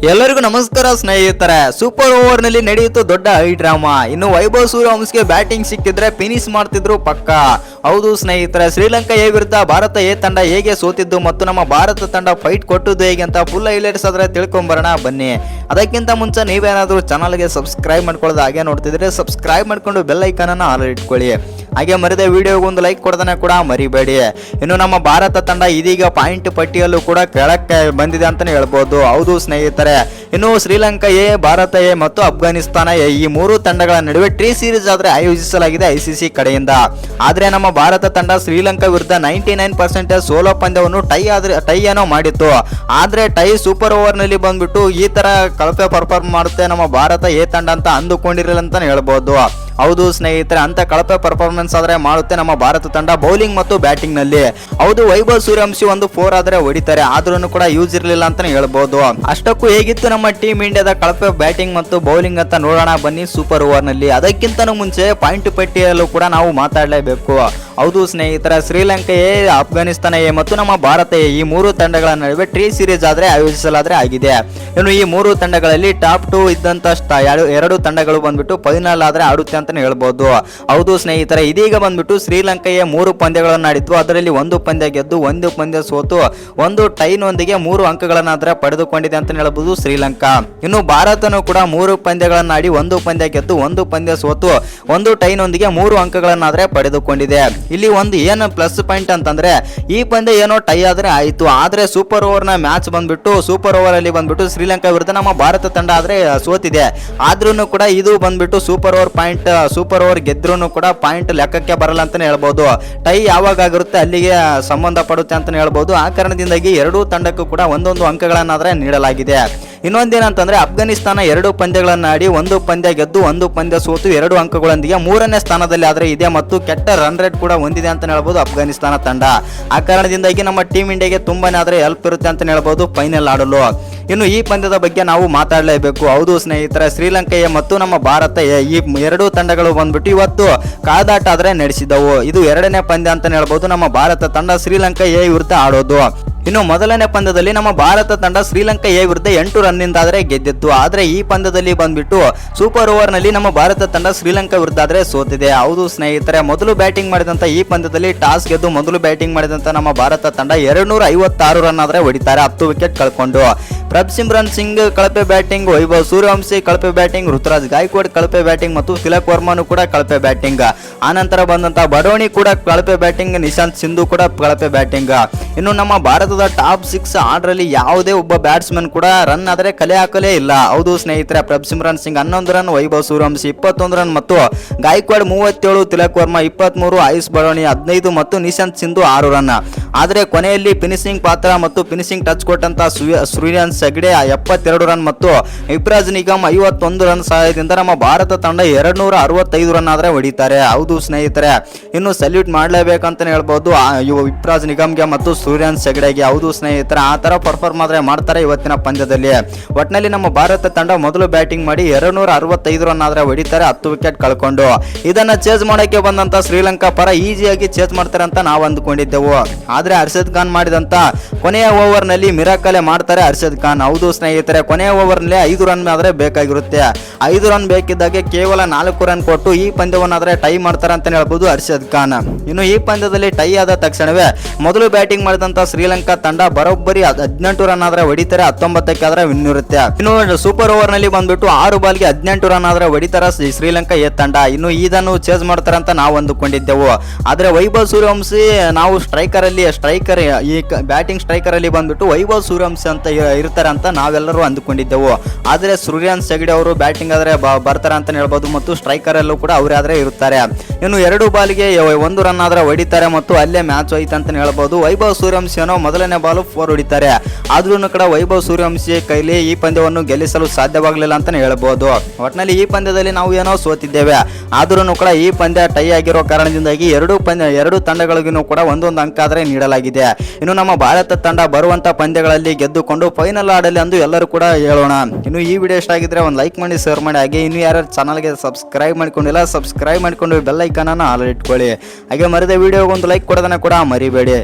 ಎಲ್ಲರಿಗೂ ನಮಸ್ಕಾರ ಸ್ನೇಹಿತರೆ. ಸೂಪರ್ ಓವರ್ ನಲ್ಲಿ ನಡೆಯಿತು ದೊಡ್ಡ ಹೈ ಡ್ರಾಮಾ. ಇನ್ನು ವೈಭವ್ ಸೂರ್ಯವಂಶಿಗೆ ಬ್ಯಾಟಿಂಗ್ ಸಿಕ್ಕಿದ್ರೆ ಫಿನಿಶ್ ಮಾಡ್ತಿದ್ರು ಪಕ್ಕ. ಹೌದು ಸ್ನೇಹಿತರೆ, ಶ್ರೀಲಂಕಾ ಎ ವಿರುದ್ಧ ಭಾರತ ಎ ತಂಡ ಹೇಗೆ ಸೋತಿದ್ದು ಮತ್ತು ನಮ್ಮ ಭಾರತ ತಂಡ ಫೈಟ್ ಕೊಟ್ಟದ್ದು ಹೇಗೆ ಅಂತ ಫುಲ್ ಹೈಲೈಟ್ಸ್ ಆದ್ರೆ ತಿಳ್ಕೊಂಬರೋಣ ಬನ್ನಿ. ಅದಕ್ಕಿಂತ ಮುಂಚೆ ನೀವೇನಾದ್ರೂ ಚಾನಲ್ಗೆ ಸಬ್ಸ್ಕ್ರೈಬ್ ಮಾಡ್ಕೊಳ್ಳೋದು ಹಾಗೆ ನೋಡ್ತಿದ್ರೆ ಸಬ್ಸ್ಕ್ರೈಬ್ ಮಾಡ್ಕೊಂಡು ಬೆಲ್ ಐಕಾನ್ ಅನ್ನು ಆಲ್ ಇಟ್ಕೊಳ್ಳಿ. ಹಾಗೆ ಮರಿದ ವಿಡಿಯೋಗೆ ಒಂದು ಲೈಕ್ ಕೊಡೋದನ್ನ ಕೂಡ ಮರಿಬೇಡಿ. ಇನ್ನು ನಮ್ಮ ಭಾರತ ತಂಡ ಇದೀಗ ಪಾಯಿಂಟ್ ಪಟ್ಟಿಯಲ್ಲೂ ಕೂಡ ಕೆಳಕ್ಕೆ ಬಂದಿದೆ ಅಂತಾನೆ ಹೇಳ್ಬೋದು. ಹೌದು ಸ್ನೇಹಿತರೆ, ಇನ್ನು ಶ್ರೀಲಂಕಾ ಎ, ಭಾರತ ಎ ಮತ್ತು ಅಫ್ಘಾನಿಸ್ತಾನ ಎ ಈ ಮೂರು ತಂಡಗಳ ನಡುವೆ ಟ್ರೀ ಸೀರೀಸ್ ಆದ್ರೆ ಆಯೋಜಿಸಲಾಗಿದೆ ICC ಕಡೆಯಿಂದ. ಆದ್ರೆ ನಮ್ಮ ಭಾರತ ತಂಡ ಶ್ರೀಲಂಕಾ ವಿರುದ್ಧ 99% ಸೋಲೋ ಪಂದ್ಯವನ್ನು ಟೈ ಏನೋ ಮಾಡಿತ್ತು. ಆದ್ರೆ ಟೈ ಸೂಪರ್ ಓವರ್ ನಲ್ಲಿ ಬಂದ್ಬಿಟ್ಟು ಈ ತರ ಕಳಪೆ ಪರ್ಫಾರ್ಮ್ ಮಾಡುತ್ತೆ ನಮ್ಮ ಭಾರತ ಎ ತಂಡ ಅಂತ ಅಂದುಕೊಂಡಿರಲಿಲ್ಲ ಅಂತಾನೆ ಹೇಳ್ಬೋದು. ಹೌದು ಸ್ನೇಹಿತರೆ, ಅಂತ ಕಳಪೆ ಪರ್ಫಾರ್ಮೆನ್ಸ್ ಆದ್ರೆ ಮಾಡುತ್ತೆ ನಮ್ಮ ಭಾರತ ತಂಡ ಬೌಲಿಂಗ್ ಮತ್ತು ಬ್ಯಾಟಿಂಗ್ ನಲ್ಲಿ. ಹೌದು, ವೈಭವ್ ಸೂರ್ಯವಂಶಿ ಒಂದು 4 ಆದ್ರೆ ಹೊಡಿತಾರೆ, ಆದ್ರೂ ಕೂಡ ಯೂಸ್ ಇರಲಿಲ್ಲ ಅಂತಾನೆ ಹೇಳ್ಬೋದು. ಅಷ್ಟಕ್ಕೂ ಹೇಗಿತ್ತು ನಮ್ಮ ಟೀಮ್ ಇಂಡಿಯಾದ ಕಳಪೆ ಬ್ಯಾಟಿಂಗ್ ಮತ್ತು ಬೌಲಿಂಗ್ ಅಂತ ನೋಡೋಣ ಬನ್ನಿ ಸೂಪರ್ ಓವರ್ ನಲ್ಲಿ. ಅದಕ್ಕಿಂತ ಮುಂಚೆ ಪಾಯಿಂಟ್ ಪಟ್ಟಿಯಲ್ಲೂ ಕೂಡ ನಾವು ಮಾತಾಡಲೇಬೇಕು. ಹೌದು ಸ್ನೇಹಿತರ, ಶ್ರೀಲಂಕಾ ಎ, ಅಫ್ಘಾನಿಸ್ತಾನ ಎ ಮತ್ತು ನಮ್ಮ ಭಾರತ ಎ ಈ ಮೂರು ತಂಡಗಳ ನಡುವೆ ಟ್ರೀ ಸೀರೀಸ್ ಆದ್ರೆ ಆಯೋಜಿಸಲಾದ್ರೆ ಆಗಿದೆ. ಇನ್ನು ಈ ಮೂರು ತಂಡಗಳಲ್ಲಿ ಟಾಪ್ 2 ಇದ್ದಂತ ಎರಡು ತಂಡಗಳು ಬಂದ್ಬಿಟ್ಟು ಫೈನಲ್ ಆದ್ರೆ ಆಡುತ್ತೆ ಅಂತಾನೆ ಹೇಳ್ಬೋದು. ಹೌದು ಸ್ನೇಹಿತರೆ, ಇದೀಗ ಬಂದ್ಬಿಟ್ಟು ಶ್ರೀಲಂಕಾ ಎ 3 ಪಂದ್ಯಗಳನ್ನು ಆಡಿತ್ತು. ಅದರಲ್ಲಿ 1 ಪಂದ್ಯ ಗೆದ್ದು 1 ಪಂದ್ಯ ಸೋತು 1 ಟೈನೊಂದಿಗೆ 3 ಅಂಕಗಳನ್ನಾದ್ರೆ ಪಡೆದುಕೊಂಡಿದೆ ಅಂತ ಹೇಳ್ಬೋದು ಶ್ರೀಲಂಕಾ. ಇನ್ನು ಭಾರತನು ಕೂಡ 3 ಪಂದ್ಯಗಳನ್ನು ಆಡಿ 1 ಪಂದ್ಯ ಗೆದ್ದು 1 ಪಂದ್ಯ ಸೋತು 1 ಟೈನೊಂದಿಗೆ 3 ಅಂಕಗಳನ್ನಾದ್ರೆ ಪಡೆದುಕೊಂಡಿದೆ. ಇಲ್ಲಿ ಒಂದು ಏನು ಪ್ಲಸ್ ಪಾಯಿಂಟ್ ಅಂತಂದ್ರೆ ಈ ಪಂದ್ಯ ಏನೋ ಟೈ ಆದ್ರೆ ಆಯ್ತು, ಆದ್ರೆ ಸೂಪರ್ ಓವರ್ ನ ಮ್ಯಾಚ್ ಬಂದ್ಬಿಟ್ಟು ಸೂಪರ್ ಓವರ್ ಅಲ್ಲಿ ಬಂದ್ಬಿಟ್ಟು ಶ್ರೀಲಂಕಾ ವಿರುದ್ಧ ನಮ್ಮ ಭಾರತ ತಂಡ ಆದ್ರೆ ಸೋತಿದೆ. ಆದ್ರೂ ಕೂಡ ಇದು ಬಂದ್ಬಿಟ್ಟು ಸೂಪರ್ ಓವರ್ ಗೆದ್ರೂ ಕೂಡ ಪಾಯಿಂಟ್ ಲೆಕ್ಕಕ್ಕೆ ಬರಲ್ಲ ಅಂತಾನೆ ಹೇಳ್ಬೋದು. ಟೈ ಯಾವಾಗ ಆಗಿರುತ್ತೆ ಅಲ್ಲಿಗೆ ಸಂಬಂಧ ಪಡುತ್ತೆ ಅಂತಾನೆ ಹೇಳ್ಬೋದು. ಆ ಕಾರಣದಿಂದಾಗಿ ಎರಡೂ ತಂಡಕ್ಕೂ ಕೂಡ ಒಂದೊಂದು ಅಂಕಗಳನ್ನಾದ್ರೆ ನೀಡಲಾಗಿದೆ. ಇನ್ನೊಂದೇನಂತಂದ್ರೆ ಅಫ್ಘಾನಿಸ್ತಾನ 2 ಪಂದ್ಯಗಳನ್ನು ಆಡಿ 1 ಪಂದ್ಯ ಗೆದ್ದು 1 ಪಂದ್ಯ ಸೋತು 2 ಅಂಕಗಳೊಂದಿಗೆ 3ನೇ ಸ್ಥಾನದಲ್ಲಿ ಆದ್ರೆ ಇದೆ ಮತ್ತು ಕೆಟ್ಟ ರನ್ ರೇಟ್ ಕೂಡ ಹೊಂದಿದೆ ಅಂತ ಹೇಳ್ಬೋದು ಅಫ್ಘಾನಿಸ್ತಾನ ತಂಡ. ಆ ಕಾರಣದಿಂದಾಗಿ ನಮ್ಮ ಟೀಮ್ ಇಂಡಿಯಾಗೆ ತುಂಬಾನೇ ಆದ್ರೆ ಹೆಲ್ಪ್ ಇರುತ್ತೆ ಅಂತ ಹೇಳ್ಬೋದು ಫೈನಲ್ ಆಡಲು. ಇನ್ನು ಈ ಪಂದ್ಯದ ಬಗ್ಗೆ ನಾವು ಮಾತಾಡಲೇಬೇಕು. ಹೌದು ಸ್ನೇಹಿತರೆ, ಶ್ರೀಲಂಕಾ ಎ ಮತ್ತು ನಮ್ಮ ಭಾರತ ಎ ಈ 2 ತಂಡಗಳು ಬಂದ್ಬಿಟ್ಟು ಇವತ್ತು ಕಾದಾಟ ಆದ್ರೆ ನಡೆಸಿದವು. ಇದು 2ನೇ ಪಂದ್ಯ ಅಂತ ಹೇಳ್ಬೋದು ನಮ್ಮ ಭಾರತ ತಂಡ ಶ್ರೀಲಂಕಾ ಎ ವಿರುದ್ಧ ಆಡೋದು. ಇನ್ನು ಮೊದಲನೇ ಪಂದ್ಯದಲ್ಲಿ ನಮ್ಮ ಭಾರತ ತಂಡ ಶ್ರೀಲಂಕಾ ಎ ವಿರುದ್ಧ 8 ರನ್ನಿಂದ ಆದ್ರೆ ಗೆದ್ದಿತ್ತು. ಆದ್ರೆ ಈ ಪಂದ್ಯದಲ್ಲಿ ಬಂದ್ಬಿಟ್ಟು ಸೂಪರ್ ಓವರ್ ನಲ್ಲಿ ನಮ್ಮ ಭಾರತ ತಂಡ ಶ್ರೀಲಂಕಾ ವಿರುದ್ಧ ಆದ್ರೆ ಸೋತಿದೆ. ಹೌದು ಸ್ನೇಹಿತರೆ, ಮೊದಲು ಬ್ಯಾಟಿಂಗ್ ಮಾಡಿದಂತ ಈ ಪಂದ್ಯದಲ್ಲಿ ಟಾಸ್ ಗೆದ್ದು ಮೊದಲು ಬ್ಯಾಟಿಂಗ್ ಮಾಡಿದಂತ ನಮ್ಮ ಭಾರತ ತಂಡ 256 ರನ್ ಆದ್ರೆ ಹೊಡಿತಾರೆ 10 ವಿಕೆಟ್ ಕಳ್ಕೊಂಡು. ಪ್ರಭ್ಸಿಮ್ರನ್ ಸಿಂಗ್ ಕಳಪೆ ಬ್ಯಾಟಿಂಗ್, ವೈಭವ್ ಸೂರ್ಯವಂಶಿ ಕಳಪೆ ಬ್ಯಾಟಿಂಗ್, ಋತುರಾಜ್ ಗಾಯಕ್ವಾಡ್ ಕಳಪೆ ಬ್ಯಾಟಿಂಗ್ ಮತ್ತು ತಿಲಕ್ ವರ್ಮನು ಕೂಡ ಕಳಪೆ ಬ್ಯಾಟಿಂಗ್. ಆನಂತರ ಬಂದಂತ ಬಡೋಣಿ ಕೂಡ ಕಳಪೆ ಬ್ಯಾಟಿಂಗ್, ನಿಶಾಂತ್ ಸಿಂಧು ಕೂಡ ಕಳಪೆ ಬ್ಯಾಟಿಂಗ್. ಇನ್ನು ನಮ್ಮ ಭಾರತದ ಟಾಪ್ 6 ಆರ್ಡರ್ ಯಾವುದೇ ಒಬ್ಬ ಬ್ಯಾಟ್ಸ್ಮನ್ ಕೂಡ ರನ್ ಆದ್ರೆ ಕಲೆ ಹಾಕಲೇ ಇಲ್ಲ. ಹೌದು ಸ್ನೇಹಿತರೆ, ಪ್ರಭ್ಸಿಮ್ರನ್ ಸಿಂಗ್ 11 ರನ್, ವೈಭವ್ ಸೂರ್ಯವಂಶಿ 21 ರನ್ ಮತ್ತು ಗಾಯಕ್ವಾಡ್ 37, ತಿಲಕ್ ವರ್ಮಾ 23, ಆಯುಷ್ ಬಡೋಣಿ 15 ಮತ್ತು ನಿಶಾಂತ್ ಸಿಂಧು 6 ರನ್. ಆದ್ರೆ ಕೊನೆಯಲ್ಲಿ ಫಿನಿಶಿಂಗ್ ಪಾತ್ರ ಮತ್ತು ಫಿನಿಶಿಂಗ್ ಟಚ್ ಕೊಟ್ಟಂತ ಸೂರ್ಯನ್ ಹೆಗ್ಡೆ 72 ರನ್ ಮತ್ತು ಇಬ್ರಾಜ್ ನಿಗಮ್ 51 ರನ್ ಸಹಾಯದಿಂದ ನಮ್ಮ ಭಾರತ ತಂಡ 265 ರನ್ ಆದ್ರೆ ಹೊಡಿತಾರೆ. ಹೌದು ಸ್ನೇಹಿತರೆ, ಇನ್ನು ಸಲ್ಯೂಟ್ ಮಾಡಲೇಬೇಕಂತಾನೆ ಹೇಳ್ಬೋದು ಇಬ್ರಾಜ್ ನಿಗಮ್ಗೆ ಮತ್ತು ಸೂರ್ಯನ್ ಹೆಗ್ಡೆಗೆ. ಹೌದು ಸ್ನೇಹಿತರೆ, ಆ ತರ ಪರ್ಫಾರ್ಮ್ ಆದ್ರೆ ಮಾಡ್ತಾರೆ ಇವತ್ತಿನ ಪಂದ್ಯದಲ್ಲಿ. ಒಟ್ಟಿನಲ್ಲಿ ನಮ್ಮ ಭಾರತ ತಂಡ ಮೊದಲು ಬ್ಯಾಟಿಂಗ್ ಮಾಡಿ 265 ರನ್ ಆದ್ರೆ ಹೊಡಿತಾರೆ 10 ವಿಕೆಟ್ ಕಳ್ಕೊಂಡು. ಇದನ್ನ ಚೇಸ್ ಮಾಡಕ್ಕೆ ಬಂದಂತ ಶ್ರೀಲಂಕಾ ಪರ ಈಸಿಯಾಗಿ ಚೇಸ್ ಮಾಡ್ತಾರೆ ಅಂತ ನಾವು ಅಂದ್ಕೊಂಡಿದ್ದೆವು. ಆದ್ರೆ ಹರ್ಷದ್ ಖಾನ್ ಮಾಡಿದಂತ ಕೊನೆಯ ಓವರ್ ನಲ್ಲಿ ಮಿರಾಕಲೆ ಮಾಡ್ತಾರೆ ಹರ್ಷದ್ ಖಾನ್. ಹೌದು ಸ್ನೇಹಿತರೆ, ಕೊನೆಯ ಓವರ್ ನಲ್ಲಿ 5 ರನ್ ಆದ್ರೆ ಬೇಕಾಗಿರುತ್ತೆ. 5 ರನ್ ಬೇಕಿದ್ದಾಗೆ ಕೇವಲ 4 ರನ್ ಕೊಟ್ಟು ಈ ಪಂದ್ಯವನ್ನಾದ್ರೆ ಟೈ ಮಾಡ್ತಾರೆ ಅಂತ ಹೇಳ್ಬೋದು ಹರ್ಷದ್ ಖಾನ್. ಇನ್ನು ಈ ಪಂದ್ಯದಲ್ಲಿ ಟೈ ಆದ ತಕ್ಷಣವೇ ಮೊದಲು ಬ್ಯಾಟಿಂಗ್ ಮಾಡಿದಂತ ಶ್ರೀಲಂಕಾ ತಂಡ ಬರೋಬ್ಬರಿ 18 ರನ್ ಆದ್ರೆ ಹೊಡಿತಾರೆ, 19ಕ್ಕೆ ಆದ್ರೆ ವಿನ್ ಇರುತ್ತೆ. ಇನ್ನು ಸೂಪರ್ ಓವರ್ ನಲ್ಲಿ ಬಂದ್ಬಿಟ್ಟು 6 ಬಾಲ್ಗೆ 18 ರನ್ ಆದ್ರೆ ಹೊಡಿತಾರೆ ಶ್ರೀಲಂಕಾ ಎ ತಂಡ. ಇನ್ನು ಇದನ್ನು ಚೇಸ್ ಮಾಡ್ತಾರೆ ಅಂತ ನಾವು ಅಂದುಕೊಂಡಿದ್ದೆವು. ಆದ್ರೆ ವೈಭವ್ ಸೂರ್ಯವಂಶಿ ನಾವು ಸ್ಟ್ರೈಕರ್ ಈ ಬ್ಯಾಟಿಂಗ್ ಸ್ಟ್ರೈಕರ್ ಅಲ್ಲಿ ಬಂದ್ಬಿಟ್ಟು ವೈಭವ್ ಸೂರ್ಯವಂಶಿ ಅಂತ ಇರ್ತಾರೆ ಅಂತ ನಾವೆಲ್ಲರೂ ಅಂದುಕೊಂಡಿದ್ದೆವು. ಆದ್ರೆ ಸೂರ್ಯನ್ ಹೆಗ್ಡೆ ಅವರು ಬ್ಯಾಟಿಂಗ್ ಆದ್ರೆ ಬರ್ತಾರೆ ಅಂತ ಹೇಳ್ಬೋದು ಮತ್ತು ಸ್ಟ್ರೈಕರ್ ಅಲ್ಲೂ ಕೂಡ ಅವರೇ ಆದ್ರೆ ಇರುತ್ತಾರೆ. ಇನ್ನು 2 ಬಾಲ್ಗೆ 1 ರನ್ ಆದ್ರೆ ಹೊಡಿತಾರೆ ಮತ್ತು ಅಲ್ಲೇ ಮ್ಯಾಚ್ ಹೋಯ್ತು ಅಂತ ಹೇಳ್ಬೋದು. ವೈಭವ್ ಸೂರ್ಯವಂಶಿ ಮೊದಲನೇ ಬಾಲ್ 4 ಹೊಡಿತಾರೆ. ಆದ್ರೂ ಕೂಡ ವೈಭವ್ ಸೂರ್ಯವಂಶಿ ಕೈಲಿ ಈ ಪಂದ್ಯವನ್ನು ಗೆಲ್ಲಿಸಲು ಸಾಧ್ಯವಾಗಲಿಲ್ಲ ಅಂತಾನೆ ಹೇಳ್ಬೋದು. ಒಟ್ಟಿನಲ್ಲಿ ಈ ಪಂದ್ಯದಲ್ಲಿ ನಾವು ಏನೋ ಸೋತಿದ್ದೇವೆ, ಆದ್ರೂ ಕೂಡ ಈ ಪಂದ್ಯ ಟೈ ಆಗಿರೋ ಕಾರಣದಿಂದಾಗಿ 2 ತಂಡಗಳಿಗೂ ಕೂಡ ಒಂದೊಂದು ಅಂಕ ಆದ್ರೆ ನೀಡಲಾಗಿದೆ. ಇನ್ನು ನಮ್ಮ ಭಾರತ ತಂಡ ಬರುವಂತ ಪಂದ್ಯಗಳಲ್ಲಿ ಗೆದ್ದುಕೊಂಡು ಫೈನಲ್ ಆಡಲಿ ಎಂದು ಎಲ್ಲರೂ ಕೂಡ ಹೇಳೋಣ. ಇನ್ನು ಈ ವಿಡಿಯೋ ಇಷ್ಟ ಆಗಿದ್ರೆ ಒಂದು ಲೈಕ್ ಮಾಡಿ, ಶೇರ್ ಮಾಡಿ. ಹಾಗೆ ಇನ್ನು ಯಾರು ಚಾನಲ್ಗೆ ಸಬ್ಸ್ಕ್ರೈಬ್ ಮಾಡ್ಕೊಂಡಿಲ್ಲ ಸಬ್ಸ್ಕ್ರೈಬ್ ಮಾಡ್ಕೊಂಡು ಬೆಲ್ ಐಕಾನ್ ಅನ್ನು ಆಲ್ ಇಟ್ಕೊಳ್ಳಿ. ಹಾಗೆ ಮರಿದ ವಿಡಿಯೋಗೆ ಒಂದು ಲೈಕ್ ಕೊಡೋದನ್ನ ಕೂಡ ಮರಿಬೇಡಿ.